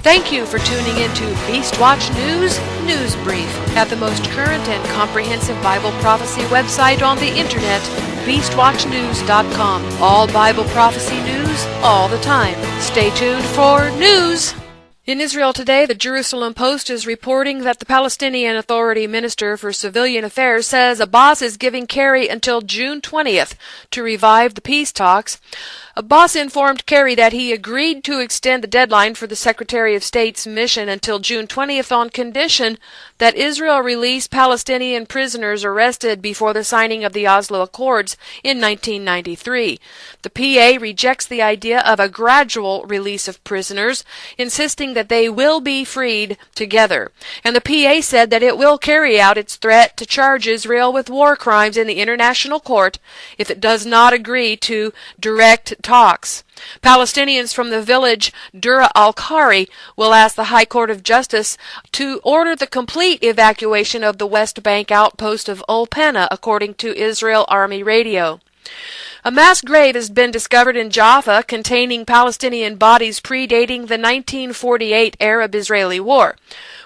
Thank you for tuning into Beast Watch News News Brief at the most current and comprehensive Bible prophecy website on the internet, beastwatchnews.com. All Bible prophecy news, all the time. Stay tuned for news. In Israel today, the Jerusalem Post is reporting that the Palestinian Authority Minister for Civilian Affairs says Abbas is giving Kerry until June 20th to revive the peace talks. Abbas informed Kerry that he agreed to extend the deadline for the Secretary of State's mission until June 20th on condition that Israel release Palestinian prisoners arrested before the signing of the Oslo Accords in 1993. The PA rejects the idea of a gradual release of prisoners, insisting that they will be freed together. And the PA said that it will carry out its threat to charge Israel with war crimes in the International Court if it does not agree to direct talks. Palestinians from the village Dura al-Khari will ask the High Court of Justice to order the complete evacuation of the West Bank outpost of Ul Penna, according to Israel Army Radio. A mass grave has been discovered in Jaffa containing Palestinian bodies predating the 1948 Arab-Israeli War.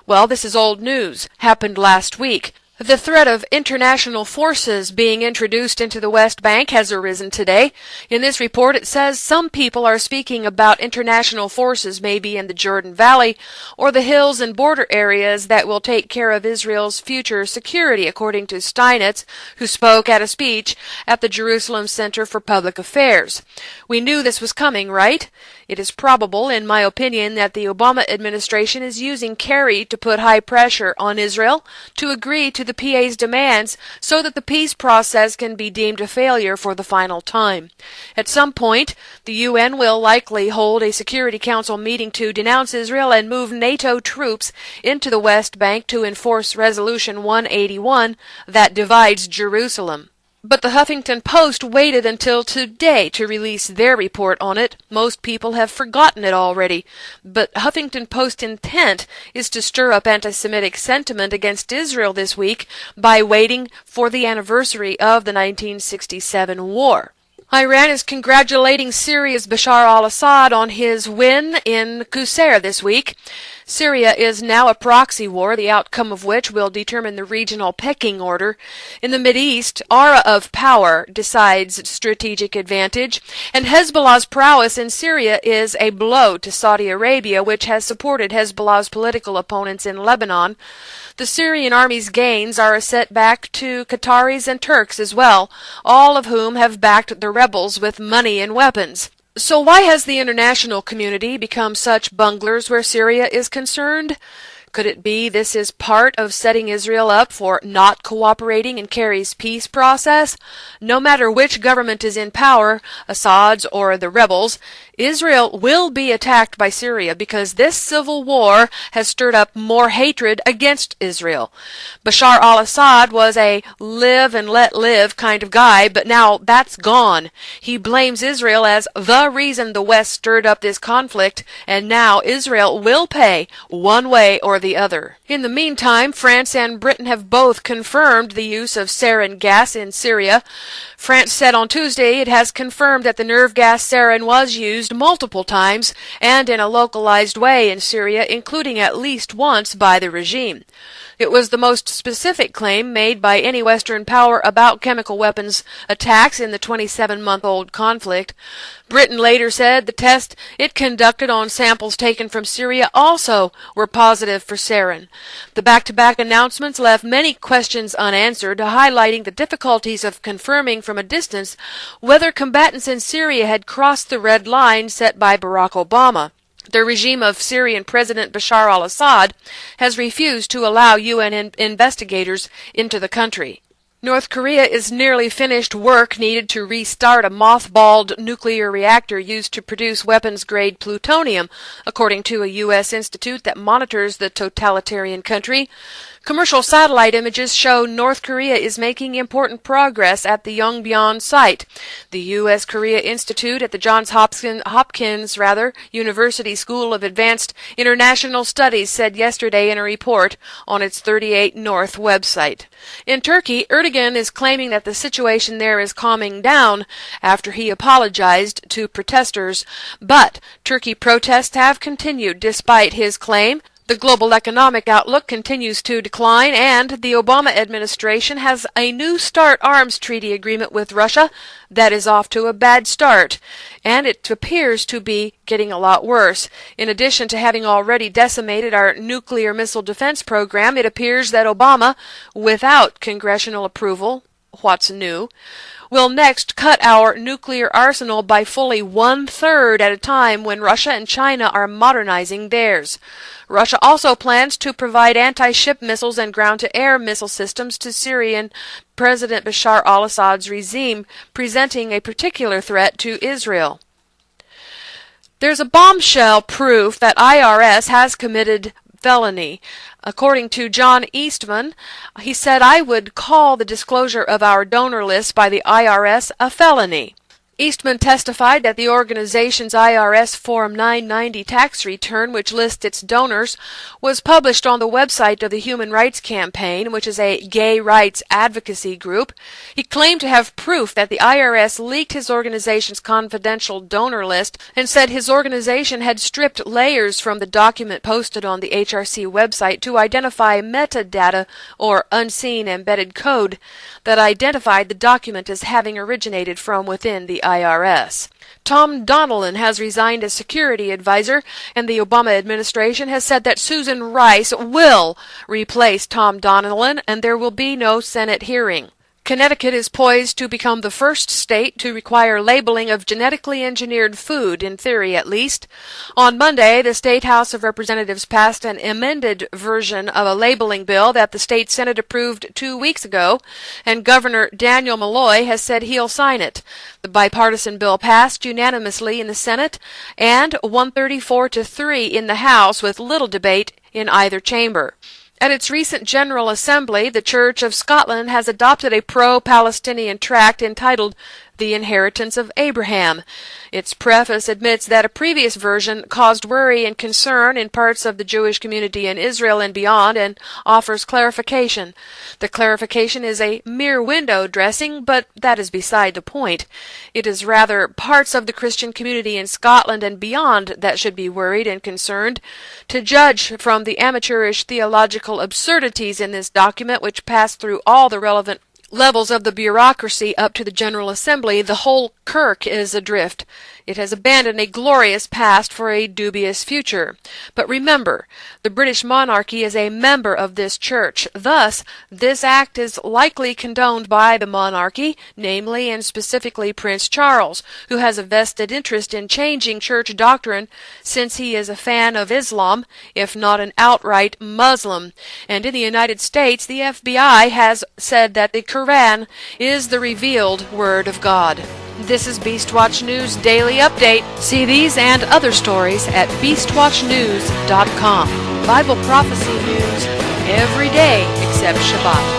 Well, this is old news. Happened last week. The threat of international forces being introduced into the West Bank has arisen today. In this report, it says some people are speaking about international forces maybe in the Jordan Valley or the hills and border areas that will take care of Israel's future security, according to Steinitz, who spoke at a speech at the Jerusalem Center for Public Affairs. We knew this was coming, right? It is probable, in my opinion, that the Obama administration is using Kerry to put high pressure on Israel to agree to the PA's demands so that the peace process can be deemed a failure for the final time. At some point, the UN will likely hold a Security Council meeting to denounce Israel and move NATO troops into the West Bank to enforce Resolution 181 that divides Jerusalem. But the Huffington Post waited until today to release their report on it. Most people have forgotten it already. But Huffington Post's intent is to stir up anti-Semitic sentiment against Israel this week by waiting for the anniversary of the 1967 war. Iran is congratulating Syria's Bashar al-Assad on his win in Qusair this week. Syria is now a proxy war, the outcome of which will determine the regional pecking order. In the Mideast, aura of power decides strategic advantage, and Hezbollah's prowess in Syria is a blow to Saudi Arabia, which has supported Hezbollah's political opponents in Lebanon. The Syrian army's gains are a setback to Qataris and Turks as well, all of whom have backed the rebels with money and weapons. So why has the international community become such bunglers where Syria is concerned? Could it be this is part of setting Israel up for not cooperating in Kerry's peace process? No matter which government is in power, Assad's or the rebels, Israel will be attacked by Syria because this civil war has stirred up more hatred against Israel. Bashar al-Assad was a live and let live kind of guy, but now that's gone. He blames Israel as the reason the West stirred up this conflict, and now Israel will pay one way or the other. In the meantime, France and Britain have both confirmed the use of sarin gas in Syria. France said on Tuesday it has confirmed that the nerve gas sarin was used multiple times and in a localized way in Syria, including at least once by the regime. It was the most specific claim made by any Western power about chemical weapons attacks in the 27-month-old conflict. Britain later said the test it conducted on samples taken from Syria also were positive for sarin. The back-to-back announcements left many questions unanswered, highlighting the difficulties of confirming from a distance whether combatants in Syria had crossed the red line set by Barack Obama. The regime of Syrian President Bashar al-Assad has refused to allow UN investigators into the country. North Korea is nearly finished work needed to restart a mothballed nuclear reactor used to produce weapons-grade plutonium, according to a U.S. institute that monitors the totalitarian country. Commercial satellite images show North Korea is making important progress at the Yongbyon site. The U.S.-Korea Institute at the Johns Hopkins University School of Advanced International Studies said yesterday in a report on its 38 North website. In Turkey, Erdogan Erdogan is claiming that the situation there is calming down after he apologized to protesters, but Turkey protests have continued despite his claim. The global economic outlook continues to decline, and the Obama administration has a New START arms treaty agreement with Russia that is off to a bad start, and it appears to be getting a lot worse. In addition to having already decimated our nuclear missile defense program, it appears that Obama, without congressional approval, what's new, will next cut our nuclear arsenal by fully 1/3 at a time when Russia and China are modernizing theirs. Russia also plans to provide anti-ship missiles and ground-to-air missile systems to Syrian President Bashar al-Assad's regime, presenting a particular threat to Israel. There's a bombshell proof that IRS has committed felony. According to John Eastman, he said, "I would call the disclosure of our donor list by the IRS a felony." Eastman testified that the organization's IRS Form 990 tax return, which lists its donors, was published on the website of the Human Rights Campaign, which is a gay rights advocacy group. He claimed to have proof that the IRS leaked his organization's confidential donor list and said his organization had stripped layers from the document posted on the HRC website to identify metadata or unseen embedded code that identified the document as having originated from within the IRS. Tom Donilon has resigned as security advisor, and the Obama administration has said that Susan Rice will replace Tom Donilon, and there will be no Senate hearing. Connecticut is poised to become the first state to require labeling of genetically engineered food, in theory at least. On Monday, the State House of Representatives passed an amended version of a labeling bill that the state Senate approved 2 weeks ago, and Governor Daniel Malloy has said he'll sign it. The bipartisan bill passed unanimously in the Senate and 134-3 in the House, with little debate in either chamber. At its recent General Assembly, the Church of Scotland has adopted a pro-Palestinian tract entitled The Inheritance of Abraham. Its preface admits that a previous version caused worry and concern in parts of the Jewish community in Israel and beyond, and offers clarification. The clarification is a mere window dressing, but that is beside the point. It is rather parts of the Christian community in Scotland and beyond that should be worried and concerned. To judge from the amateurish theological absurdities in this document, which passed through all the relevant levels of the bureaucracy up to the General Assembly, the whole kirk is adrift. It has abandoned a glorious past for a dubious future. But remember, the British monarchy is a member of this church. Thus, this act is likely condoned by the monarchy, namely and specifically Prince Charles, who has a vested interest in changing church doctrine since he is a fan of Islam, if not an outright Muslim. And in the United States, the FBI has said that the Quran is the revealed Word of God. This is Beastwatch News Daily Update. See these and other stories at beastwatchnews.com. Bible prophecy news every day except Shabbat.